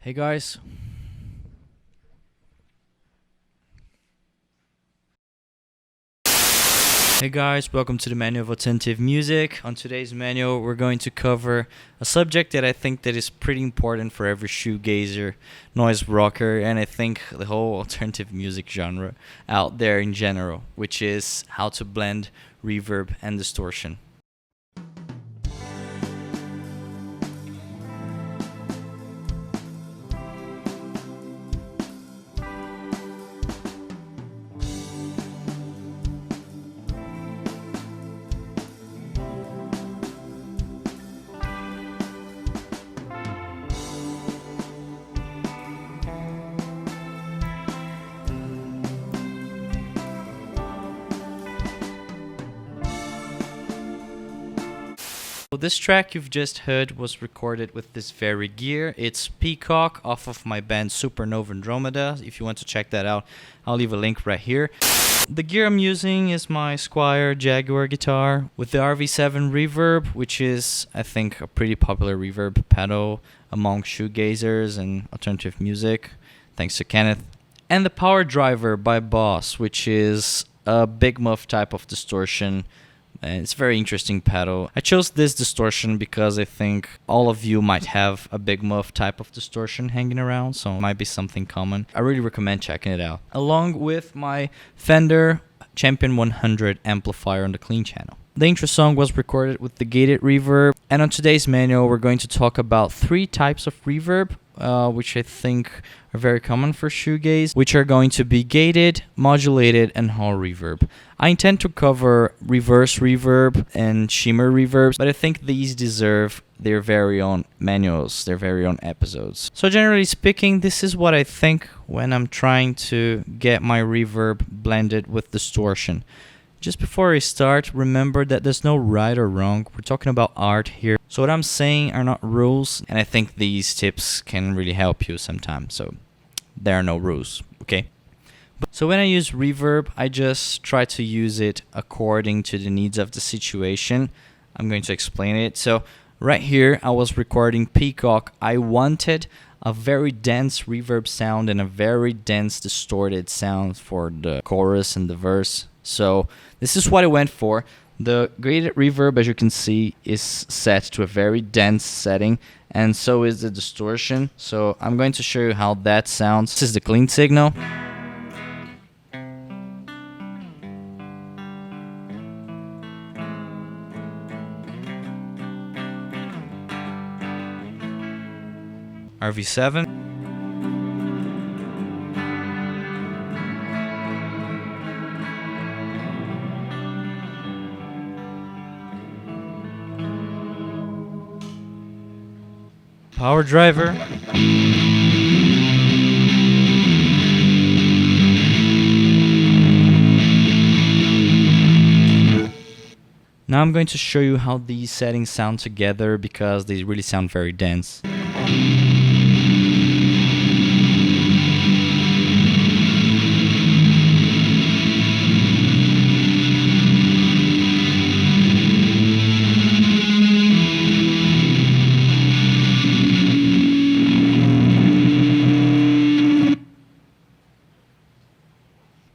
Hey guys. Hey guys, welcome to the Manual of Attentive Music. On today's manual, we're going to cover a subject that I think that is pretty important for every shoegazer, noise rocker, and I think the whole alternative music genre out there in general, which is how to blend reverb and distortion. So this track you've just heard was recorded with this very gear. It's Peacock off of my band Supernova Andromeda. If you want to check that out, I'll leave a link right here. The gear I'm using is my Squier Jaguar guitar with the RV7 reverb, which is, I think, a pretty popular reverb pedal among shoegazers and alternative music, thanks to Kenneth. And the Power Driver by Boss, which is a big muff type of distortion. And it's a very interesting pedal. I chose this distortion because I think all of you might have a big muff type of distortion hanging around, so it might be something common. I really recommend checking it out. Along with my Fender Champion 100 amplifier on the clean channel. The intro song was recorded with the gated reverb, and on today's manual we're going to talk about 3 types of reverb, which I think are very common for shoegaze, which are going to be gated, modulated, and hall reverb. I intend to cover reverse reverb and shimmer reverbs, but I think these deserve their very own manuals, their very own episodes. So generally speaking, this is what I think when I'm trying to get my reverb blended with distortion. Just before I start, remember that there's no right or wrong. We're talking about art here. So what I'm saying are not rules, and I think these tips can really help you sometimes. So there are no rules, okay? So when I use reverb, I just try to use it according to the needs of the situation. I'm going to explain it. So right here, I was recording Peacock. I wanted a very dense reverb sound and a very dense distorted sound for the chorus and the verse. So this is what I went for. The graded reverb, as you can see, is set to a very dense setting, and so is the distortion. So I'm going to show you how that sounds. This is the clean signal. RV7. Power Driver. Now I'm going to show you how these settings sound together because they really sound very dense.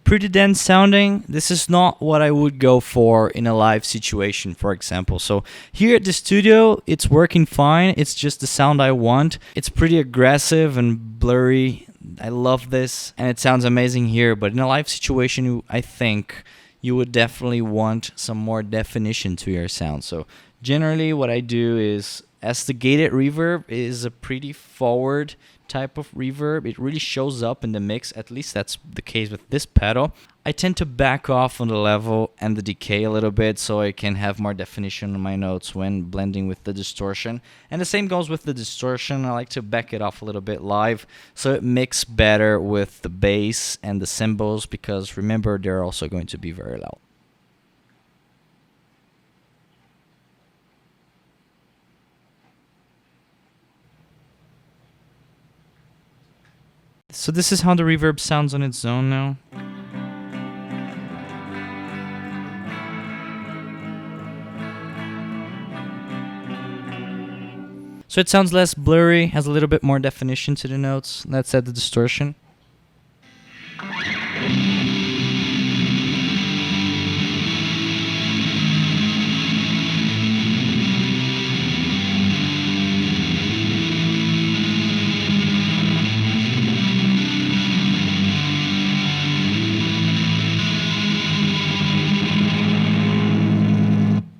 Pretty dense sounding. This is not what I would go for in a live situation, for example. So here at the studio, it's working fine. It's just the sound I want. It's pretty aggressive and blurry. I love this, and it sounds amazing here. But in a live situation, I think you would definitely want some more definition to your sound. So generally what I do is, as the gated reverb is a pretty forward type of reverb, it really shows up in the mix. At least that's the case with this pedal. I tend to back off on the level and the decay a little bit so I can have more definition on my notes when blending with the distortion. And the same goes with the distortion. I like to back it off a little bit live so it mixes better with the bass and the cymbals, because remember, they're also going to be very loud. So this is how the reverb sounds on its own now. So it sounds less blurry, has a little bit more definition to the notes. Let's add the distortion.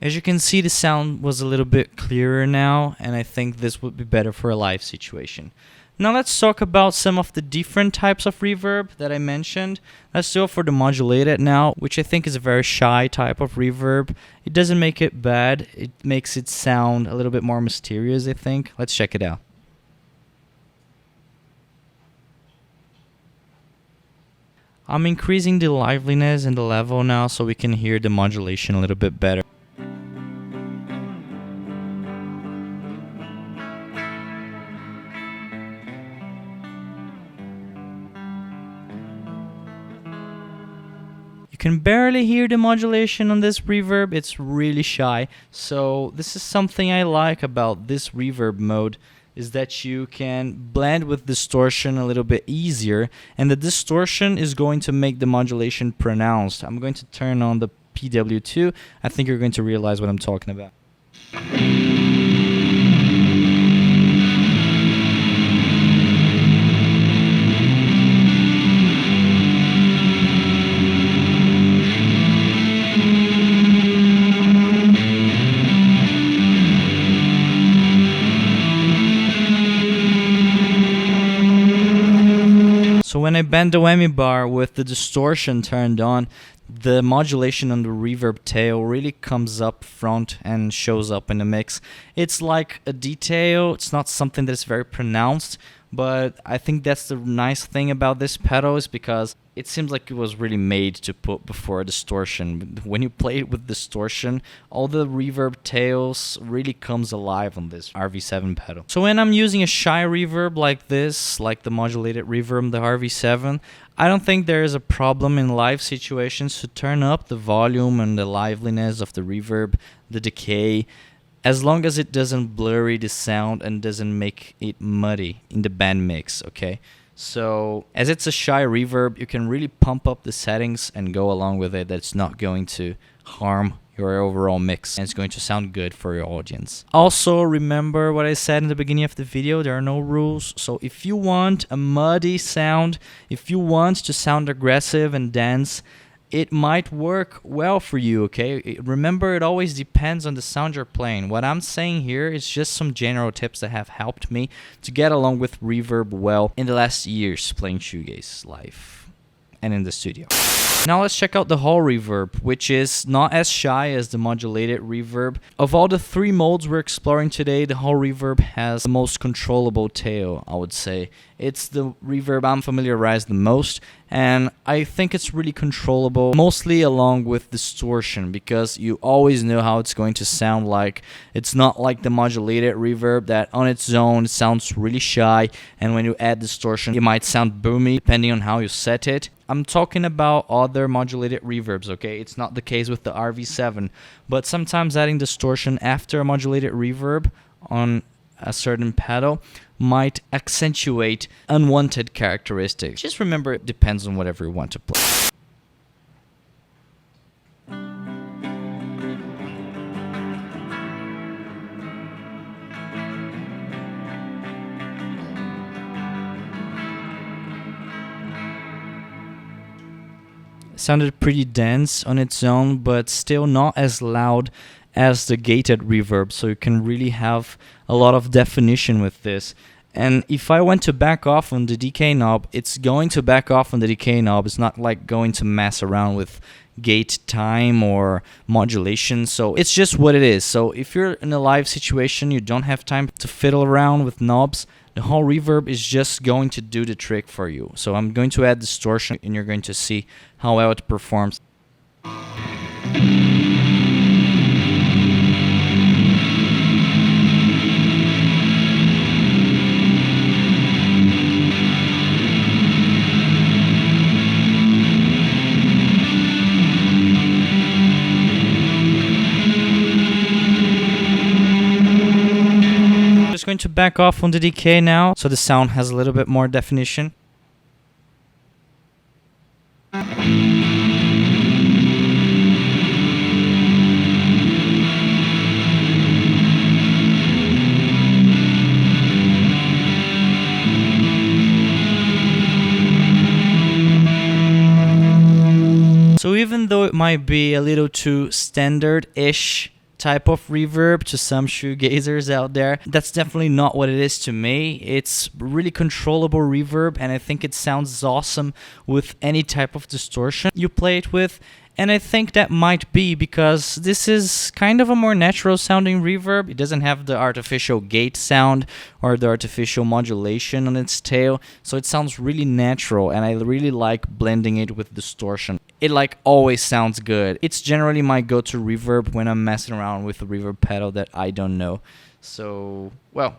As you can see, the sound was a little bit clearer now, and I think this would be better for a live situation. Now let's talk about some of the different types of reverb that I mentioned. Let's do it for the modulated now, which I think is a very shy type of reverb. It doesn't make it bad, it makes it sound a little bit more mysterious, I think. Let's check it out. I'm increasing the liveliness and the level now so we can hear the modulation a little bit better. You can barely hear the modulation on this reverb, it's really shy. So this is something I like about this reverb mode, is that you can blend with distortion a little bit easier, and the distortion is going to make the modulation pronounced. I'm going to turn on the PW2, I think you're going to realize what I'm talking about. So when I bend the whammy bar with the distortion turned on, the modulation on the reverb tail really comes up front and shows up in the mix. It's like a detail, it's not something that's very pronounced, but I think that's the nice thing about this pedal, is because it seems like it was really made to put before a distortion. When you play it with distortion, all the reverb tails really comes alive on this RV7 pedal. So when I'm using a shy reverb like this, like the modulated reverb, the RV7, I don't think there is a problem in live situations to turn up the volume and the liveliness of the reverb, the decay, as long as it doesn't blurry the sound and doesn't make it muddy in the band mix, okay? So as it's a shy reverb, you can really pump up the settings and go along with it. That's not going to harm your overall mix, and it's going to sound good for your audience. Also, remember what I said in the beginning of the video, there are no rules. So if you want a muddy sound, if you want to sound aggressive and dance, it might work well for you, okay? Remember, it always depends on the sound you're playing. What I'm saying here is just some general tips that have helped me to get along with reverb well in the last years playing shoegaze live and in the studio. Now let's check out the Hall reverb, which is not as shy as the modulated reverb. Of all the three modes we're exploring today, the Hall reverb has the most controllable tail, I would say. It's the reverb I'm familiarized the most, and I think it's really controllable, mostly along with distortion, because you always know how it's going to sound like. It's not like the modulated reverb that on its own sounds really shy, and when you add distortion, it might sound boomy depending on how you set it. I'm talking about other modulated reverbs, okay? It's not the case with the RV7, but sometimes adding distortion after a modulated reverb on a certain pedal might accentuate unwanted characteristics. Just remember, it depends on whatever you want to play. Sounded pretty dense on its own, but still not as loud as the gated reverb, so you can really have a lot of definition with this. And if I went to back off on the decay knob, it's going to back off on the decay knob. It's not like going to mess around with gate time or modulation, so it's just what it is. So if you're in a live situation, you don't have time to fiddle around with knobs, the Hall reverb is just going to do the trick for you. So I'm going to add distortion, and you're going to see how well it performs. just going to back off on the decay now, so the sound has a little bit more definition. So even though it might be a little too standard-ish type of reverb to some shoegazers out there, that's definitely not what it is to me. It's really controllable reverb, and I think it sounds awesome with any type of distortion you play it with. And I think that might be because this is kind of a more natural sounding reverb. It doesn't have the artificial gate sound or the artificial modulation on its tail, so it sounds really natural, and I really like blending it with distortion. It like always sounds good. It's generally my go-to reverb when I'm messing around with a reverb pedal that I don't know. So, well,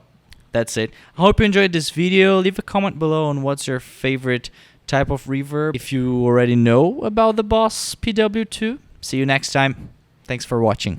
that's it. I hope you enjoyed this video. Leave a comment below on what's your favorite type of reverb, if you already know about the Boss PW2. See you next time. Thanks for watching.